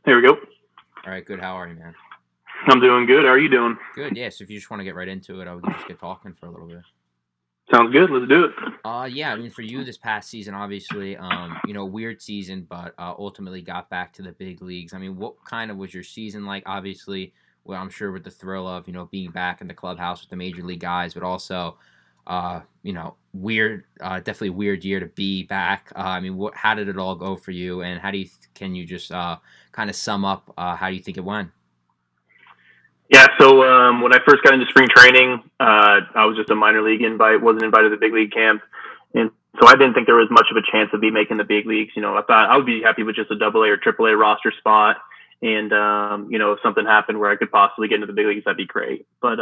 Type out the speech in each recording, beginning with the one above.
Here we go. All right, good. How are you, man? I'm doing good. How are you doing? Good. Yeah. So if you just want to get right into it, we can just get talking for a little bit. Sounds good. Let's do it. Yeah. I mean, for you this past season, obviously, weird season, but ultimately got back to the big leagues. I mean, what kind of was your season like? Obviously, well, I'm sure with the thrill of being back in the clubhouse with the major league guys, but also, weird, definitely weird year to be back. I mean, how did it all go for you, and how do you can you just kind of sum up how do you think it went? Yeah. So when I first got into spring training, I was just a minor league invite. Wasn't invited to the big league camp, and so I didn't think there was much of a chance of me making the big leagues. I thought I would be happy with just a Double A or Triple A roster spot. And if something happened where I could possibly get into the big leagues, that'd be great. But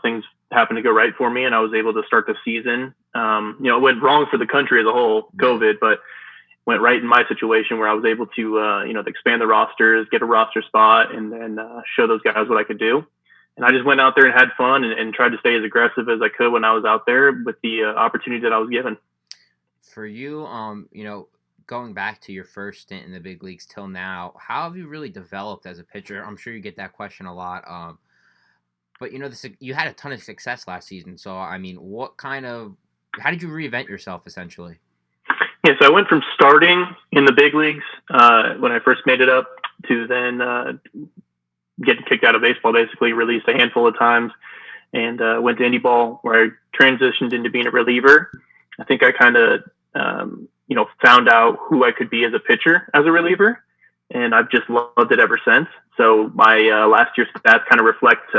things happened to go right for me, and I was able to start the season. It went wrong for the country as a whole, COVID, but went right in my situation where I was able to, expand the rosters, get a roster spot, and then show those guys what I could do. And I just went out there and had fun and tried to stay as aggressive as I could when I was out there with the opportunity that I was given. For you, going back to your first stint in the big leagues till now, how have you really developed as a pitcher? I'm sure you get that question a lot. But you had a ton of success last season. So I mean, how did you reinvent yourself essentially? Yeah, so I went from starting in the big leagues when I first made it up to then getting kicked out of baseball, basically released a handful of times, and went to indie ball where I transitioned into being a reliever. I think I kind of, found out who I could be as a pitcher as a reliever, and I've just loved it ever since. So my last year's stats kind of reflect,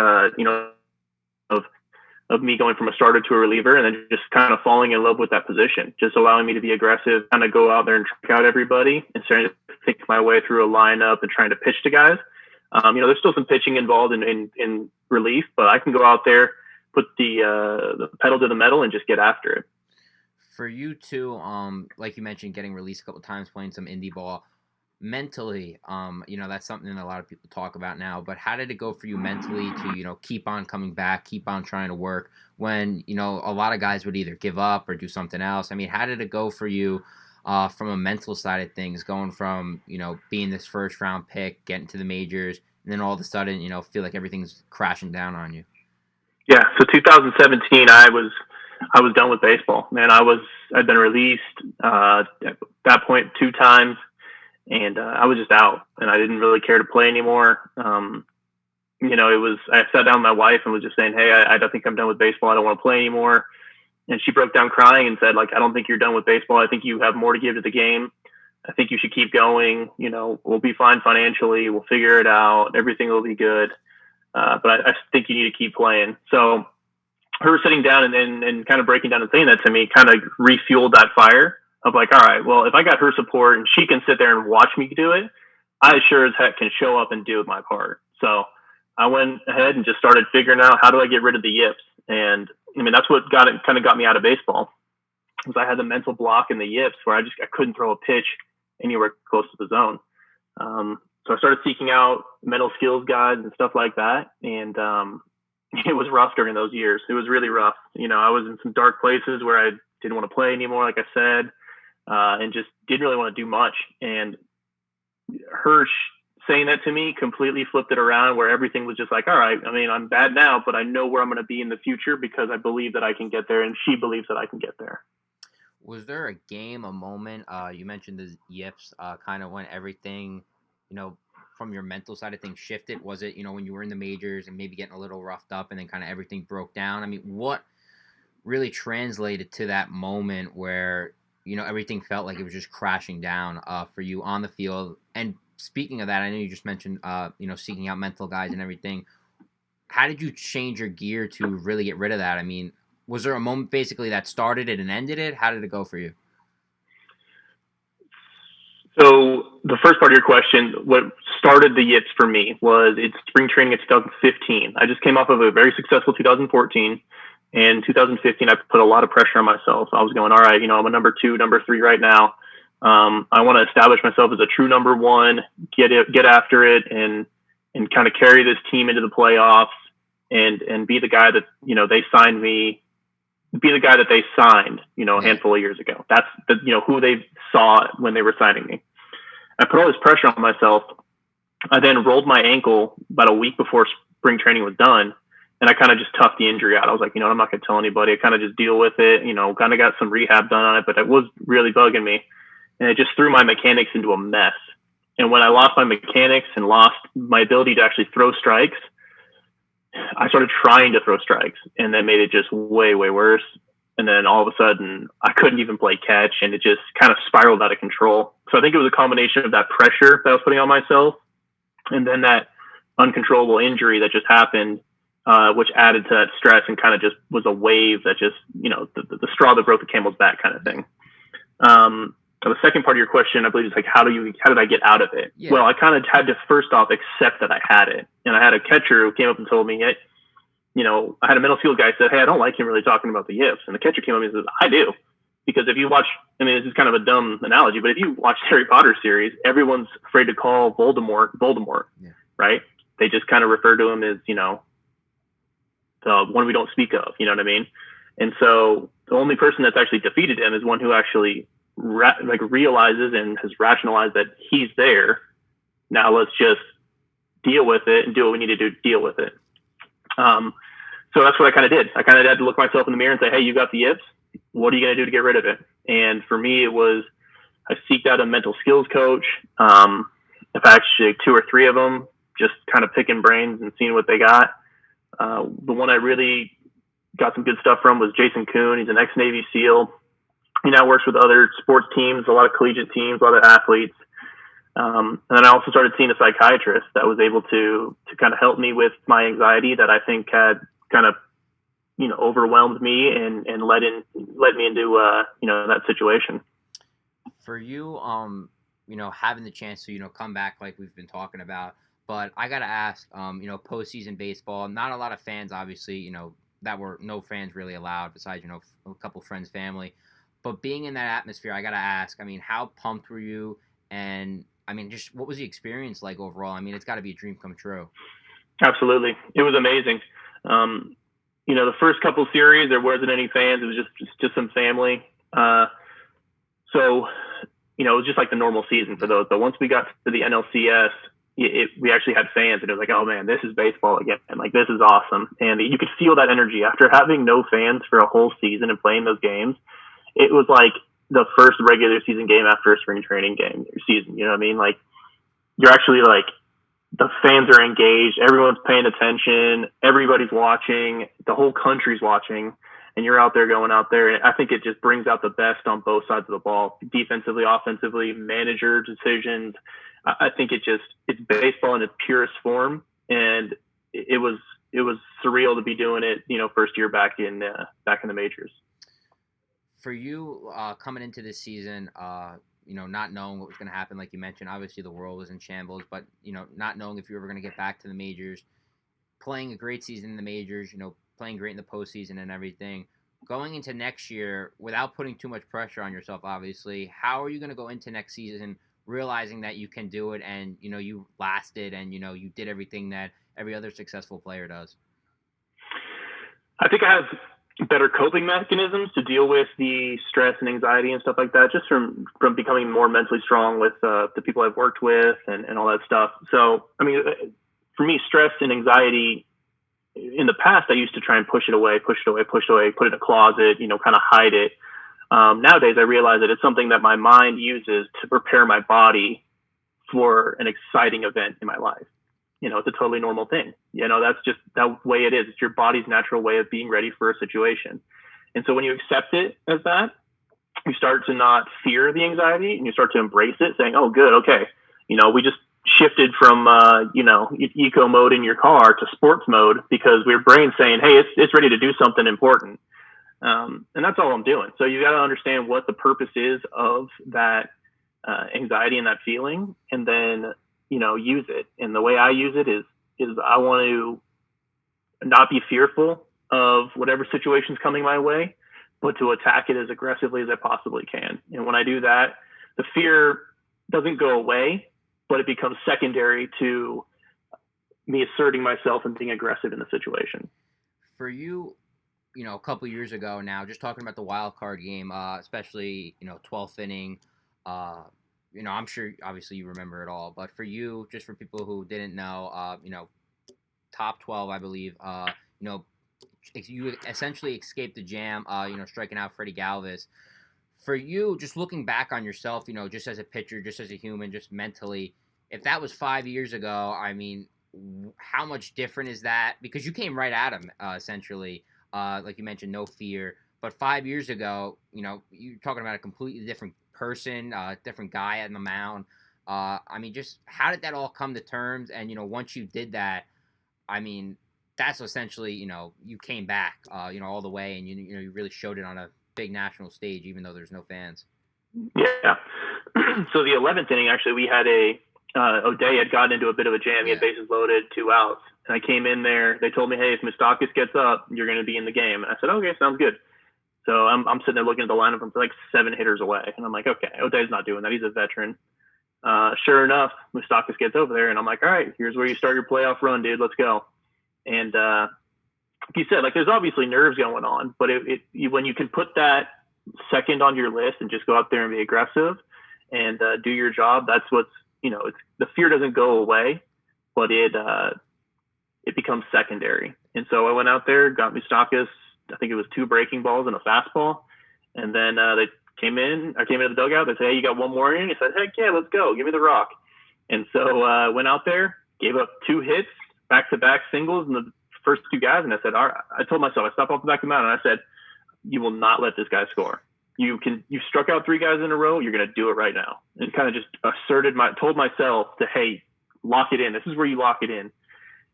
of me going from a starter to a reliever and then just kind of falling in love with that position, just allowing me to be aggressive, kind of go out there and check out everybody and starting to think my way through a lineup and trying to pitch to guys. There's still some pitching involved in relief, but I can go out there, put the pedal to the metal and just get after it. For you too, like you mentioned, getting released a couple times, playing some indie ball. Mentally, that's something a lot of people talk about now, but how did it go for you mentally to, keep on coming back, keep on trying to work when, a lot of guys would either give up or do something else? I mean, how did it go for you from a mental side of things, going from, being this first round pick, getting to the majors, and then all of a sudden, feel like everything's crashing down on you? Yeah. So 2017, I was done with baseball, man. I'd been released, at that point 2 times. And I was just out, and I didn't really care to play anymore. I sat down with my wife and was just saying, hey, I don't think I'm done with baseball. I don't want to play anymore. And she broke down crying and said, like, I don't think you're done with baseball. I think you have more to give to the game. I think you should keep going. We'll be fine financially. We'll figure it out. Everything will be good. But I think you need to keep playing. So her sitting down and kind of breaking down and saying that to me kind of refueled that fire of like, all right, well, if I got her support and she can sit there and watch me do it, I sure as heck can show up and do my part. So I went ahead and just started figuring out how do I get rid of the yips. And I mean, that's what kind of got me out of baseball, because I had the mental block in the yips where I couldn't throw a pitch anywhere close to the zone. So I started seeking out mental skills guides and stuff like that. And it was rough during those years. It was really rough. I was in some dark places where I didn't want to play anymore, like I said. And just didn't really want to do much. And her saying that to me completely flipped it around, where everything was just like, all right, I mean, I'm bad now, but I know where I'm going to be in the future because I believe that I can get there, and she believes that I can get there. Was there a game, a moment, you mentioned the yips, kind of when everything, from your mental side of things shifted? Was it, when you were in the majors and maybe getting a little roughed up and then kind of everything broke down? I mean, what really translated to that moment where everything felt like it was just crashing down for you on the field? And speaking of that, I know you just mentioned, seeking out mental guys and everything. How did you change your gear to really get rid of that? I mean, was there a moment basically that started it and ended it? How did it go for you? So the first part of your question, what started the yips for me was it's spring training in 2015. I just came off of a very successful 2014. In 2015, I put a lot of pressure on myself. I was going, all right, I'm a number 2, number 3 right now. I want to establish myself as a true number 1, get after it, and kind of carry this team into the playoffs, and be the guy that they signed me, be the guy that they signed a handful of years ago. That's who they saw when they were signing me. I put all this pressure on myself, I then rolled my ankle about a week before spring training was done, and I kind of just toughed the injury out. I was like, I'm not going to tell anybody. I kind of just deal with it, kind of got some rehab done on it, but it was really bugging me. And it just threw my mechanics into a mess. And when I lost my mechanics and lost my ability to actually throw strikes, I started trying to throw strikes, and that made it just way, way worse. And then all of a sudden, I couldn't even play catch, and it just kind of spiraled out of control. So I think it was a combination of that pressure that I was putting on myself, and then that uncontrollable injury that just happened, which added to that stress and kind of just was a wave that just, the straw that broke the camel's back kind of thing. The second part of your question, I believe, is like, how did I get out of it? Yeah. Well, I kind of had to first off accept that I had it. And I had a catcher who came up and told me, I had a middle field guy said, hey, I don't like him really talking about the yips. And the catcher came up and says, I do. Because if you watch, this is kind of a dumb analogy, but if you watch Harry Potter series, everyone's afraid to call Voldemort, yeah. Right? They just kind of refer to him as, the one we don't speak of, you know what I mean? And so the only person that's actually defeated him is one who actually realizes and has rationalized that he's there. Now let's just deal with it and do what we need to do to deal with it. So that's what I kind of did. I kind of had to look myself in the mirror and say, hey, you got the yips. What are you going to do to get rid of it? And for me, it was, I seeked out a mental skills coach. In fact, actually 2 or 3 of them, just kind of picking brains and seeing what they got. The one I really got some good stuff from was Jason Kuhn. He's an ex-Navy SEAL. He now works with other sports teams, a lot of collegiate teams, a lot of athletes. And then I also started seeing a psychiatrist that was able to kind of help me with my anxiety that I think had kind of, overwhelmed me and led me into, that situation. For you, having the chance to, come back like we've been talking about, but I got to ask, postseason baseball, not a lot of fans, obviously, that were no fans really allowed besides, a couple friends, family. But being in that atmosphere, I got to ask, how pumped were you? And, just what was the experience like overall? It's got to be a dream come true. Absolutely. It was amazing. The first couple series, there wasn't any fans. It was just some family. So, it was just like the normal season for those. But once we got to the NLCS, we actually had fans, and it was like, oh man, this is baseball again. And like, this is awesome. And you could feel that energy after having no fans for a whole season and playing those games. It was like the first regular season game after a spring training game or season. You know what I mean? Like, you're actually like, the fans are engaged. Everyone's paying attention. Everybody's watching. The whole country's watching. And you're out there going out there. And I think it just brings out the best on both sides of the ball, defensively, offensively, manager decisions. I think it's baseball in its purest form. And it was surreal to be doing it, first year back in the majors. For you, coming into this season, not knowing what was going to happen, like you mentioned, obviously the world was in shambles, but, not knowing if you were going to get back to the majors, playing a great season in the majors, playing great in the postseason and everything, going into next year without putting too much pressure on yourself, obviously, how are you going to go into next season realizing that you can do it and, you lasted and, you did everything that every other successful player does? I think I have better coping mechanisms to deal with the stress and anxiety and stuff like that, just from becoming more mentally strong with the people I've worked with and all that stuff. So, for me, stress and anxiety in the past, I used to try and push it away, put it in a closet, kind of hide it. Nowadays, I realize that it's something that my mind uses to prepare my body for an exciting event in my life. It's a totally normal thing. That's just that way it is. It's your body's natural way of being ready for a situation. And so when you accept it as that, you start to not fear the anxiety and you start to embrace it, saying, oh, good. Okay. We just shifted from, eco mode in your car to sports mode because your brain's saying, hey, it's ready to do something important. And that's all I'm doing. So you got to understand what the purpose is of that anxiety and that feeling, and then, use it. And the way I use it is I want to not be fearful of whatever situation's coming my way, but to attack it as aggressively as I possibly can. And when I do that, the fear doesn't go away, but it becomes secondary to me asserting myself and being aggressive in the situation. For you, a couple years ago now, just talking about the wild card game, especially, 12th inning, I'm sure obviously you remember it all, but for you, just for people who didn't know, top 12, I believe, you essentially escaped the jam, striking out Freddie Galvis. For you, just looking back on yourself, just as a pitcher, just as a human, just mentally, if that was 5 years ago, I mean, how much different is that? Because you came right at him, essentially, like you mentioned, no fear. But 5 years ago, you're talking about a completely different person, different guy on the mound. I mean, just how did that all come to terms? And once you did that, I mean, that's essentially, you came back, all the way, and you really showed it on a big national stage, even though there's no fans. Yeah. So the 11th inning, actually, we had O'Day had gotten into a bit of a jam. He had bases loaded, 2 outs. And I came in there. They told me, hey, if Moustakas gets up, you're going to be in the game. And I said, okay, sounds good. So I'm sitting there looking at the lineup from like 7 hitters away. And I'm like, okay, O'Day's not doing that. He's a veteran. Sure enough, Moustakas gets over there. And I'm like, all right, here's where you start your playoff run, dude. Let's go. And like you said, like there's obviously nerves going on. But when you can put that second on your list and just go out there and be aggressive and do your job, that's what's, it's the fear doesn't go away, but it becomes secondary. And so I went out there, got Moustakas, I think it was 2 breaking balls and a fastball. And then I came into the dugout. They said, hey, you got one more inning? I said, heck yeah, let's go. Give me the rock. And so I went out there, gave up 2 hits, back-to-back singles in the first 2 guys. And I said, all right, I told myself, I stopped off the back of the mound and I said, you will not let this guy score. You struck out 3 guys in a row. You're going to do it right now. And kind of just told myself to, hey, lock it in. This is where you lock it in.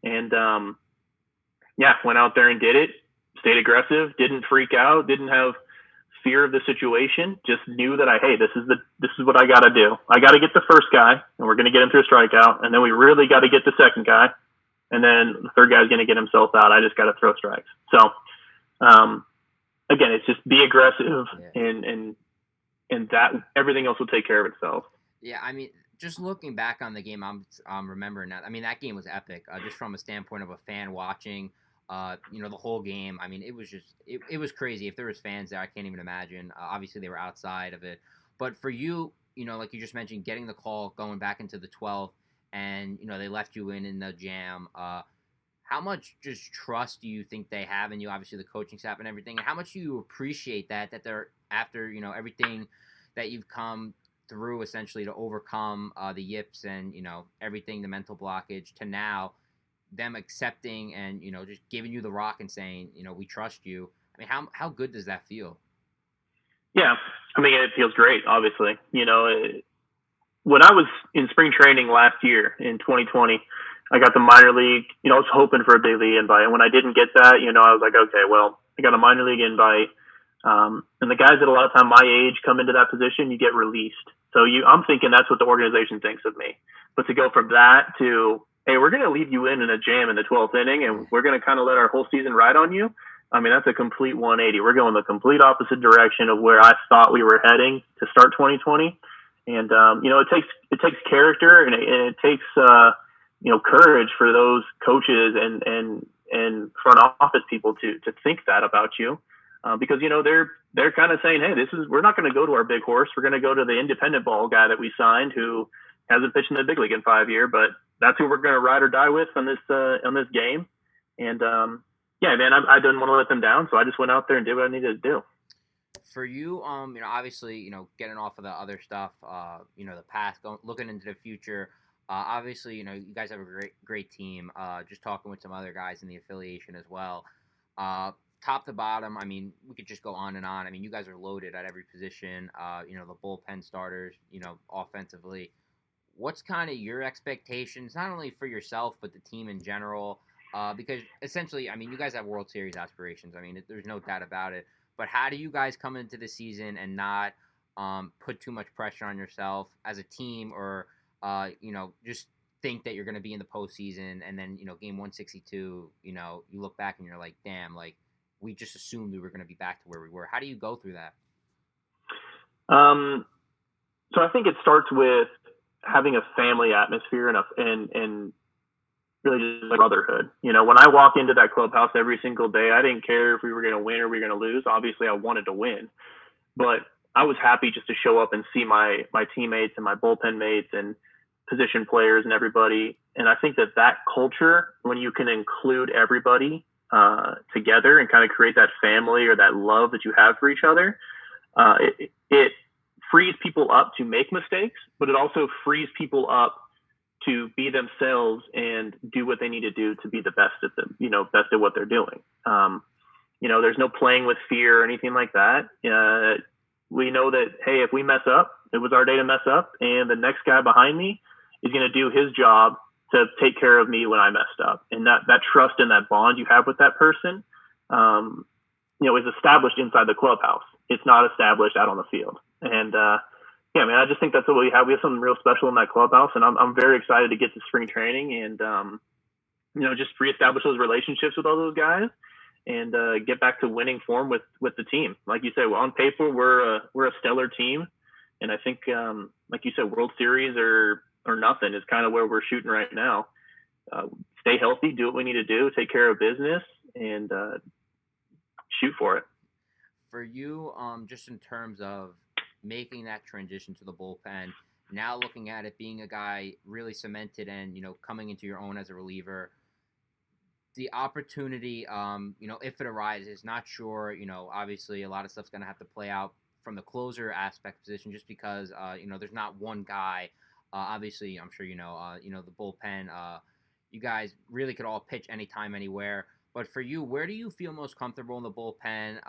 And went out there and did it. Stayed aggressive. Didn't freak out. Didn't have fear of the situation. Just knew that this is what I got to do. I got to get the first guy, and we're going to get him through a strikeout, and then we really got to get the second guy, and then the third guy's going to get himself out. I just got to throw strikes. So. Again, it's just be aggressive, and that everything else will take care of itself. Yeah, I mean, just looking back on the game, I'm remembering that. I mean, that game was epic, just from a standpoint of a fan watching, the whole game. I mean, it was just it was crazy. If there was fans there, I can't even imagine. Obviously, they were outside of it, but for you, like you just mentioned, getting the call, going back into the 12th, and they left you in the jam. How much just trust do you think they have in you? Obviously, the coaching staff and everything. And how much do you appreciate that they're after everything that you've come through essentially to overcome the yips and everything, the mental blockage, to now them accepting and just giving you the rock and saying we trust you. I mean, how good does that feel? Yeah, I mean it feels great. Obviously, when I was in spring training last year in 2020. I got the minor league, I was hoping for a big league invite. And when I didn't get that, I was like, okay, well, I got a minor league invite. And the guys that a lot of time my age come into that position, you get released. So I'm thinking that's what the organization thinks of me. But to go from that to, hey, we're going to leave you in a jam in the 12th inning and we're going to kind of let our whole season ride on you. I mean, that's a complete 180. We're going the complete opposite direction of where I thought we were heading to start 2020. And, it takes character and it takes, courage for those coaches and front office people to think that about you, because they're kind of saying, hey, we're not going to go to our big horse. We're going to go to the independent ball guy that we signed who hasn't pitched in the big league in 5 years, but that's who we're going to ride or die with on this game. And man, I didn't want to let them down, so I just went out there and did what I needed to do. For you, obviously, getting off of the other stuff, the past, looking into the future. Obviously, you guys have a great team. Just talking with some other guys in the affiliation as well. Top to bottom, I mean, we could just go on and on. I mean, you guys are loaded at every position. The bullpen starters, offensively. What's kind of your expectations, not only for yourself, but the team in general? Because essentially, I mean, you guys have World Series aspirations. I mean, there's no doubt about it. But how do you guys come into the season and not put too much pressure on yourself as a team or just think that you're going to be in the postseason, and then, game 162, you look back and you're like, damn, like we just assumed we were going to be back to where we were. How do you go through that? So I think it starts with having a family atmosphere and really just like brotherhood. When I walk into that clubhouse every single day, I didn't care if we were going to win or we were going to lose. Obviously I wanted to win, but I was happy just to show up and see my teammates and my bullpen mates and position players and everybody. And I think that culture, when you can include everybody together and kind of create that family or that love that you have for each other, it frees people up to make mistakes, but it also frees people up to be themselves and do what they need to do to be the best at them, best at what they're doing. There's no playing with fear or anything like that. We know that, hey, if we mess up, it was our day to mess up, and the next guy behind me is going to do his job to take care of me when I messed up. And that trust and that bond you have with that person, is established inside the clubhouse. It's not established out on the field. And, I just think that's what we have. We have something real special in that clubhouse, and I'm very excited to get to spring training and, just reestablish those relationships with all those guys and get back to winning form with the team. Like you said, on paper, we're a stellar team. And I think, like you said, World Series or nothing is kind of where we're shooting right now. Stay healthy, do what we need to do, take care of business, and shoot for it. For you, just in terms of making that transition to the bullpen, now looking at it, being a guy really cemented and, coming into your own as a reliever, the opportunity, if it arises, not sure, obviously a lot of stuff's going to have to play out from the closer aspect position just because, there's not one guy. Obviously, I'm sure the bullpen, you guys really could all pitch anytime, anywhere. But for you, where do you feel most comfortable in the bullpen?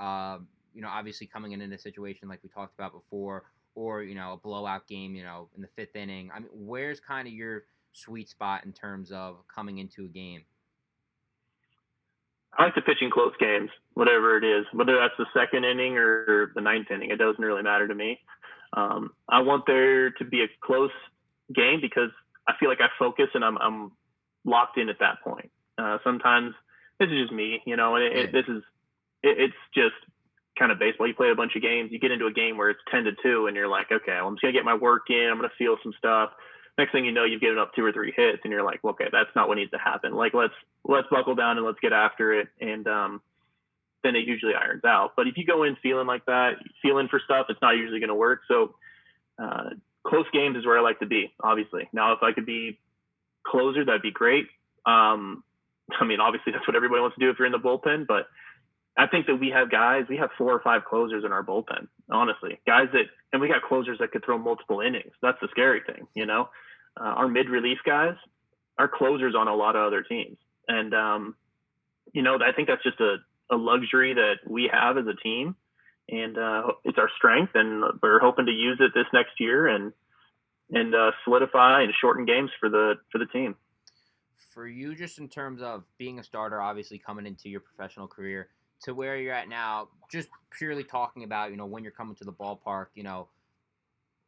Obviously coming in a situation like we talked about before, or, a blowout game, in the fifth inning. I mean, where's kind of your sweet spot in terms of coming into a game? I like to pitch in close games, whatever it is, whether that's the second inning or the ninth inning. It doesn't really matter to me. I want there to be a close game because I feel like I focus and I'm locked in at that point. Sometimes this is just me, it's just kind of baseball. You play a bunch of games, you get into a game where it's 10-2 and you're like, okay, well, I'm just going to get my work in. I'm going to feel some stuff. Next thing you know, you've given up 2 or 3 hits and you're like, well, okay, that's not what needs to happen. Like, let's buckle down and let's get after it. And then it usually irons out. But if you go in feeling like that, feeling for stuff, it's not usually going to work. So close games is where I like to be, obviously. Now, if I could be closer, that'd be great. Obviously that's what everybody wants to do if you're in the bullpen, but I think that we have 4 or 5 closers in our bullpen, honestly. And we got closers that could throw multiple innings. That's the scary thing, Our mid-relief guys are closers on a lot of other teams. And, I think that's just a luxury that we have as a team. And it's our strength, and we're hoping to use it this next year and solidify and shorten games for the team. For you, just in terms of being a starter, obviously coming into your professional career, to where you're at now, just purely talking about, when you're coming to the ballpark,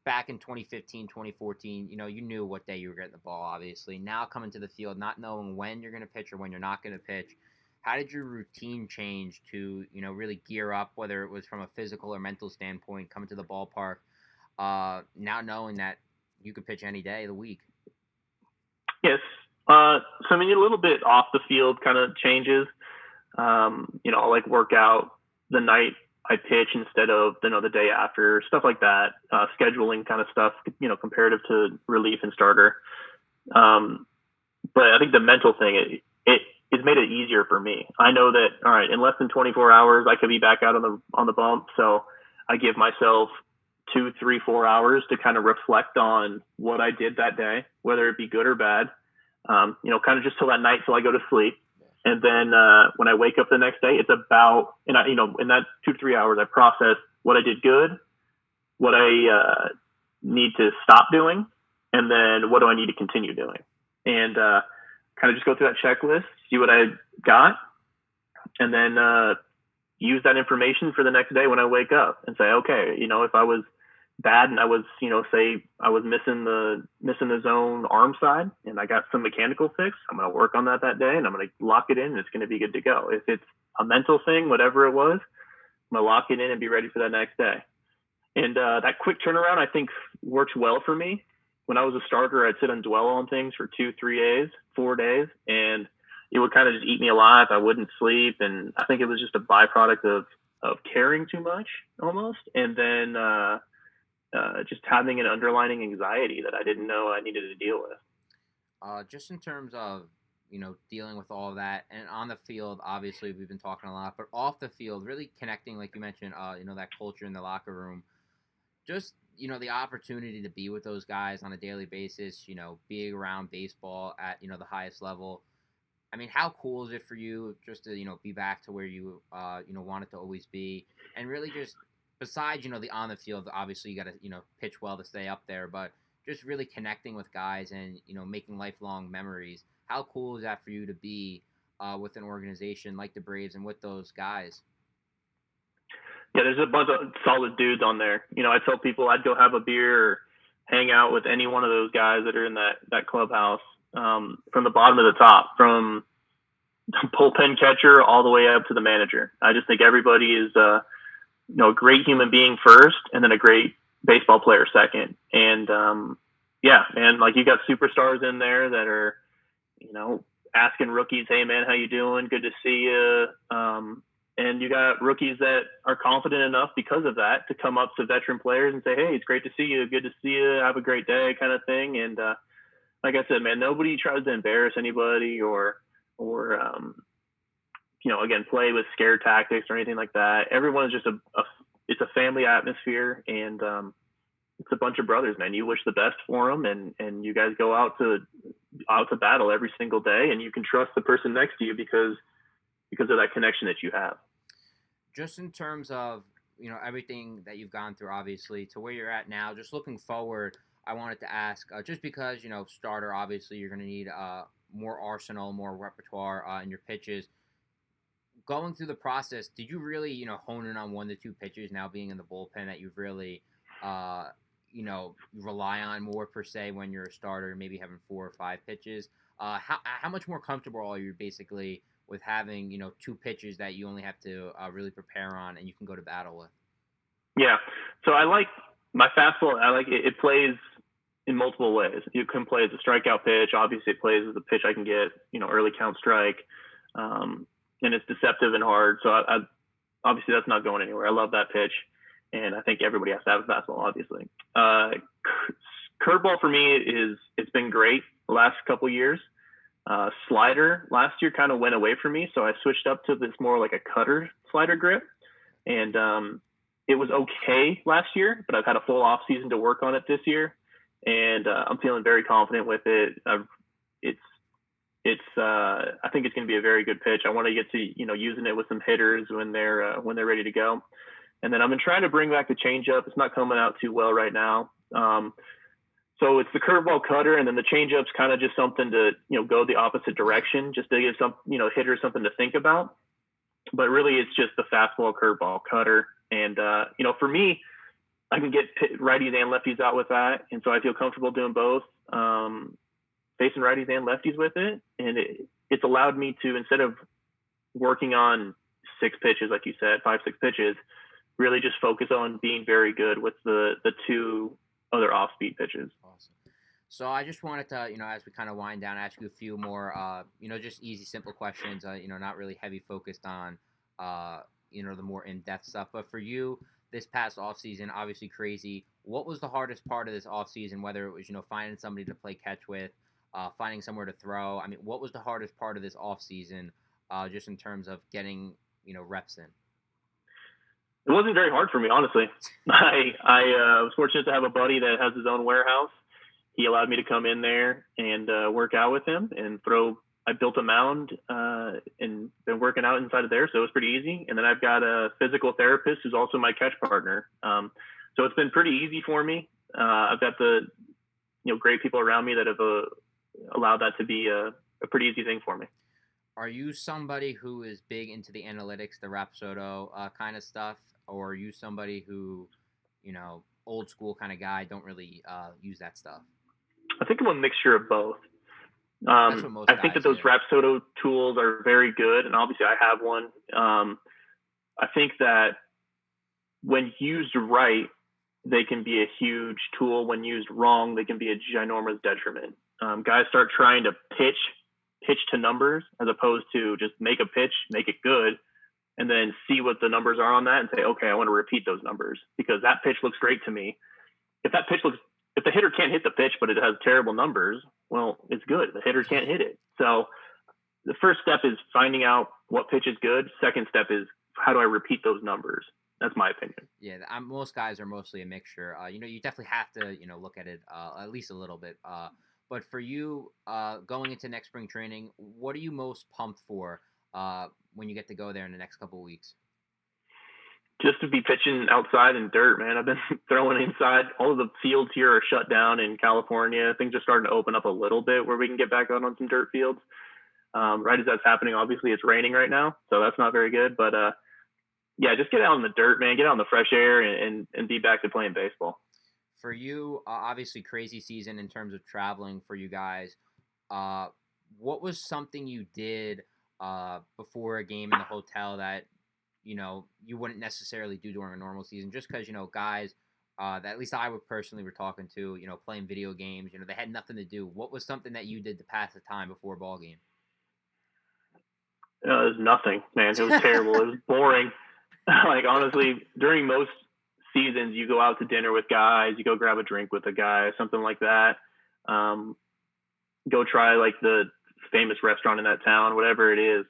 back in 2015, 2014, you knew what day you were getting the ball, obviously. Now coming to the field, not knowing when you're going to pitch or when you're not going to pitch, how did your routine change to, really gear up, whether it was from a physical or mental standpoint, coming to the ballpark, now knowing that you could pitch any day of the week? Yes. A little bit off the field kind of changes. I'll like work out the night I pitch instead of, the day after, stuff like that, scheduling kind of stuff, comparative to relief and starter. But I think the mental thing, it's made it easier for me. I know that, all right, in less than 24 hours, I could be back out on the bump. So I give myself 2, 3, 4 hours to kind of reflect on what I did that day, whether it be good or bad, kind of just till that night till I go to sleep. And then when I wake up the next day, it's about, in that 2 to 3 hours, I process what I did good, what I need to stop doing, and then what do I need to continue doing. And kind of just go through that checklist, see what I got, and then use that information for the next day when I wake up and say, okay, if I was bad and I was, say I was missing the zone arm side and I got some mechanical fix, I'm going to work on that day and I'm going to lock it in and it's going to be good to go. If it's a mental thing, whatever it was, I'm going to lock it in and be ready for that next day. And that quick turnaround, I think, works well for me. When I was a starter, I'd sit and dwell on things for 2, 3 days, 4 days, and it would kind of just eat me alive. I wouldn't sleep. And I think it was just a byproduct of caring too much almost, and then just having an underlying anxiety that I didn't know I needed to deal with. Just in terms of dealing with all of that, and on the field, obviously we've been talking a lot, but off the field, really connecting, like you mentioned, that culture in the locker room, just the opportunity to be with those guys on a daily basis, being around baseball at the highest level. I mean, how cool is it for you just to be back to where you wanted to always be, and really just besides the on the field, obviously you got to pitch well to stay up there, but just really connecting with guys and making lifelong memories. How cool is that for you to be with an organization like the Braves and with those guys? Yeah, there's a bunch of solid dudes on there. I tell people I'd go have a beer or hang out with any one of those guys that are in that clubhouse, from the bottom to the top, from the bullpen catcher all the way up to the manager. I just think everybody is a great human being first, and then a great baseball player second. And yeah, and like you got superstars in there that are asking rookies, "Hey man, how you doing? Good to see you." And you got rookies that are confident enough because of that to come up to veteran players and say, "Hey, it's great to see you. Good to see you. Have a great day," kind of thing. And like I said, man, nobody tries to embarrass anybody or again, play with scare tactics or anything like that. Everyone is just it's a family atmosphere, and it's a bunch of brothers, man. You wish the best for them, and you guys go out to battle every single day, and you can trust the person next to you because of that connection that you have. Just in terms of everything that you've gone through, obviously to where you're at now, just looking forward, I wanted to ask, just because starter, obviously you're going to need more arsenal, more repertoire in your pitches. Going through the process, did you really hone in on 1 to 2 pitches now being in the bullpen that you've really rely on more per se when you're a starter, maybe having 4 or 5 pitches? How much more comfortable are you basically with having 2 pitches that you only have to really prepare on and you can go to battle with? Yeah, so I like my fastball. I like it. It plays in multiple ways. You can play as a strikeout pitch. Obviously, it plays as a pitch I can get early count strike, and it's deceptive and hard. So I obviously that's not going anywhere. I love that pitch, and I think everybody has to have a fastball. Obviously, curveball for me it's been great the last couple years. Slider last year kind of went away from me, so I switched up to this more like a cutter slider grip, and it was okay last year, but I've had a full off season to work on it this year, and I'm feeling very confident with it. I think it's going to be a very good pitch. I want to get to using it with some hitters when they're ready to go, and then I've been trying to bring back the changeup. It's not coming out too well right now. So it's the curveball, cutter, and then the changeup's kind of just something to go the opposite direction, just to give some hitters something to think about. But really, it's just the fastball, curveball, cutter, and for me, I can get righties and lefties out with that, and so I feel comfortable doing both, facing righties and lefties with it, and it's allowed me to, instead of working on 6 pitches, like you said, 5-6 pitches, really just focus on being very good with the 2 other off-speed pitches. Awesome. So I just wanted to, as we kind of wind down, ask you a few more, just easy, simple questions. Not really heavy focused on, the more in-depth stuff. But for you, this past offseason, obviously crazy. What was the hardest part of this offseason? Whether it was, finding somebody to play catch with, finding somewhere to throw. I mean, what was the hardest part of this offseason, just in terms of getting, reps in? It wasn't very hard for me, honestly. I was fortunate to have a buddy that has his own warehouse. He allowed me to come in there and work out with him and throw. I built a mound and been working out inside of there, so it was pretty easy. And then I've got a physical therapist who's also my catch partner. So it's been pretty easy for me. I've got the great people around me that have allowed that to be a pretty easy thing for me. Are you somebody who is big into the analytics, the Rapsodo kind of stuff, or are you somebody who, old school kind of guy, don't really use that stuff? I think I'm a mixture of both. That's what most I think guys that those do. Rapsodo tools are very good, and obviously I have one. I think that when used right, they can be a huge tool. When used wrong, they can be a ginormous detriment. Guys start trying to pitch to numbers as opposed to just make a pitch, make it good, and then see what the numbers are on that and say, okay, I want to repeat those numbers because that pitch looks great to me. If the hitter can't hit the pitch, but it has terrible numbers, well, it's good. The hitter can't hit it. So the first step is finding out what pitch is good. Second step is how do I repeat those numbers? That's my opinion. Yeah, most guys are mostly a mixture. You definitely have to, look at it at least a little bit. But for you, going into next spring training, what are you most pumped for when you get to go there in the next couple of weeks? Just to be pitching outside in dirt, man. I've been throwing inside. All of the fields here are shut down in California. Things are starting to open up a little bit where we can get back out on some dirt fields. Right as that's happening, obviously it's raining right now, so that's not very good. But yeah, just get out in the dirt, man. Get out in the fresh air and be back to playing baseball. For you, obviously crazy season in terms of traveling for you guys. What was something you did before a game in the hotel that you wouldn't necessarily do during a normal season? Just because guys that at least I would personally were talking to, playing video games, they had nothing to do. What was something that you did to pass the time before a ball game? It was nothing, man. It was terrible. It was boring. Like, honestly, during most seasons, you go out to dinner with guys, you go grab a drink with a guy, something like that. Go try like the famous restaurant in that town, whatever it is.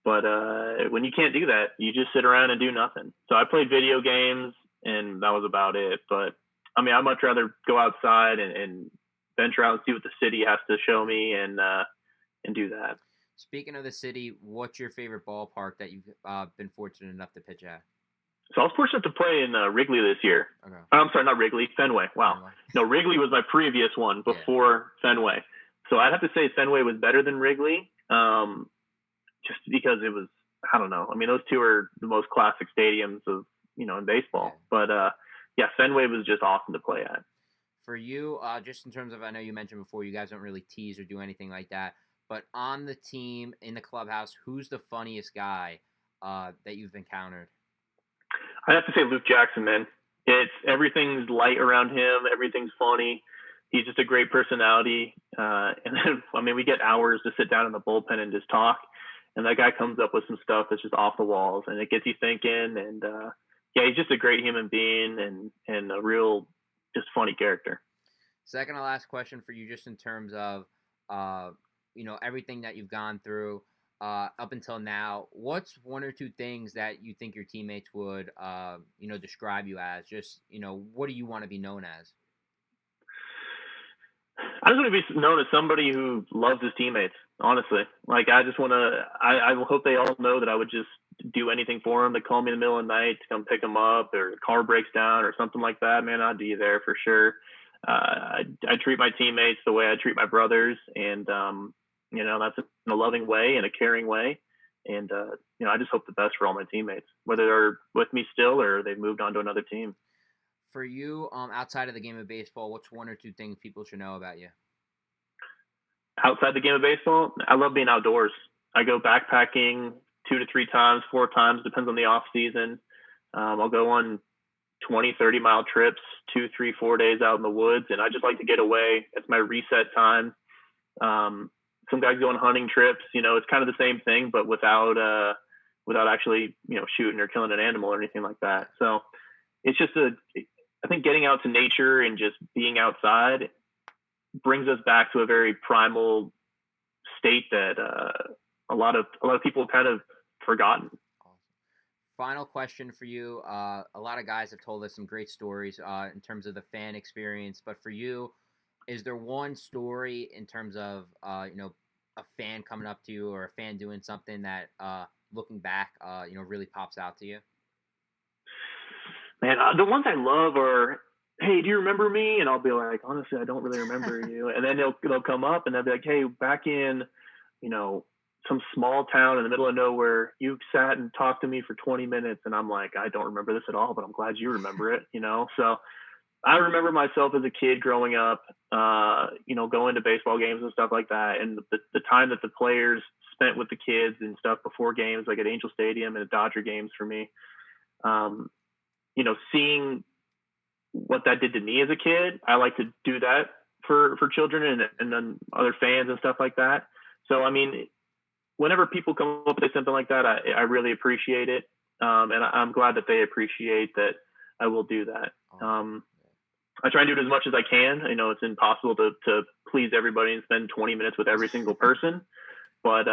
But when you can't do that, you just sit around and do nothing. So I played video games, and that was about it. But I mean, I'd much rather go outside and venture out and see what the city has to show me and do that. Speaking of the city, what's your favorite ballpark that you've been fortunate enough to pitch at? So I was fortunate to play in Wrigley this year. Okay. I'm sorry, not Wrigley, Fenway. Wow. Fenway. No, Wrigley was my previous one before Fenway. So I'd have to say Fenway was better than Wrigley, just because it was, I don't know. I mean, those two are the most classic stadiums of, in baseball. Yeah. But yeah, Fenway was just awesome to play at. For you, just in terms of, I know you mentioned before, you guys don't really tease or do anything like that. But on the team, in the clubhouse, who's the funniest guy that you've encountered? I'd have to say Luke Jackson, man. Everything's light around him. Everything's funny. He's just a great personality. And then, I mean, we get hours to sit down in the bullpen and just talk. And that guy comes up with some stuff that's just off the walls, and it gets you thinking. And yeah, he's just a great human being and a real just funny character. Second to last question for you, just in terms of everything that you've gone through up until now. What's one or two things that you think your teammates would describe you as? Just what do you want to be known as? I just want to be known as somebody who loves his teammates, honestly. Like, I just want to – I hope they all know that I would just do anything for them. They call me in the middle of the night to come pick them up, or a car breaks down or something like that. Man, I'd be there for sure. I treat my teammates the way I treat my brothers, and, that's in a loving way and a caring way. And, I just hope the best for all my teammates, whether they're with me still or they've moved on to another team. For you, outside of the game of baseball, what's one or two things people should know about you? Outside the game of baseball, I love being outdoors. I go backpacking 2 to 3 times, 4 times, depends on the off season. I'll go on 20, 30-mile trips, 2, 3, 4 days out in the woods, and I just like to get away. It's my reset time. Some guys go on hunting trips. It's kind of the same thing, but without actually, shooting or killing an animal or anything like that. So it's just I think getting out to nature and just being outside brings us back to a very primal state that a lot of people kind of forgotten. Awesome. Final question for you. A lot of guys have told us some great stories in terms of the fan experience, but for you, is there one story in terms of a fan coming up to you or a fan doing something that looking back really pops out to you? Man, the ones I love are, hey, do you remember me? And I'll be like, honestly, I don't really remember you. And then they'll come up and they'll be like, hey, back in, some small town in the middle of nowhere, you sat and talked to me for 20 minutes. And I'm like, I don't remember this at all, but I'm glad you remember it, So I remember myself as a kid growing up, going to baseball games and stuff like that. And the time that the players spent with the kids and stuff before games, like at Angel Stadium and at Dodger games for me, seeing what that did to me as a kid, I like to do that for children and then other fans and stuff like that. So, I mean, whenever people come up with something like that, I really appreciate it. And I'm glad that they appreciate that I will do that. Awesome. I try and do it as much as I can. I know it's impossible to please everybody and spend 20 minutes with every single person, but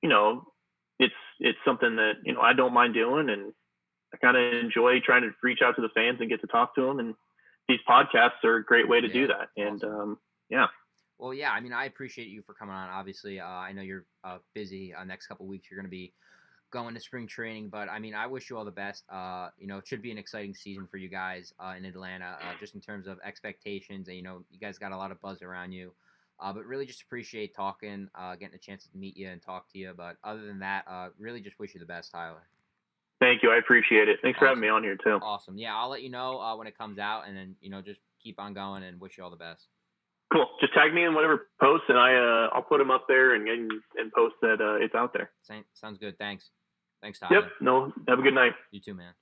you know, it's something that I don't mind doing, and I kind of enjoy trying to reach out to the fans and get to talk to them. And these podcasts are a great way to do that. And yeah. Well, yeah, I mean, I appreciate you for coming on. Obviously, I know you're busy. Next couple weeks, you're going to be going to spring training, but I mean, I wish you all the best. It should be an exciting season for you guys in Atlanta, just in terms of expectations. And you guys got a lot of buzz around you. But really, just appreciate talking, getting a chance to meet you and talk to you. But other than that, really just wish you the best, Tyler. Thank you. I appreciate it. Thanks for having me on here too. Awesome. Yeah, I'll let you know when it comes out, and then just keep on going and wish you all the best. Cool. Just tag me in whatever posts, and I'll put them up there and post that it's out there. Sounds good. Thanks, Tyler. Yep. No. Have a good night. You too, man.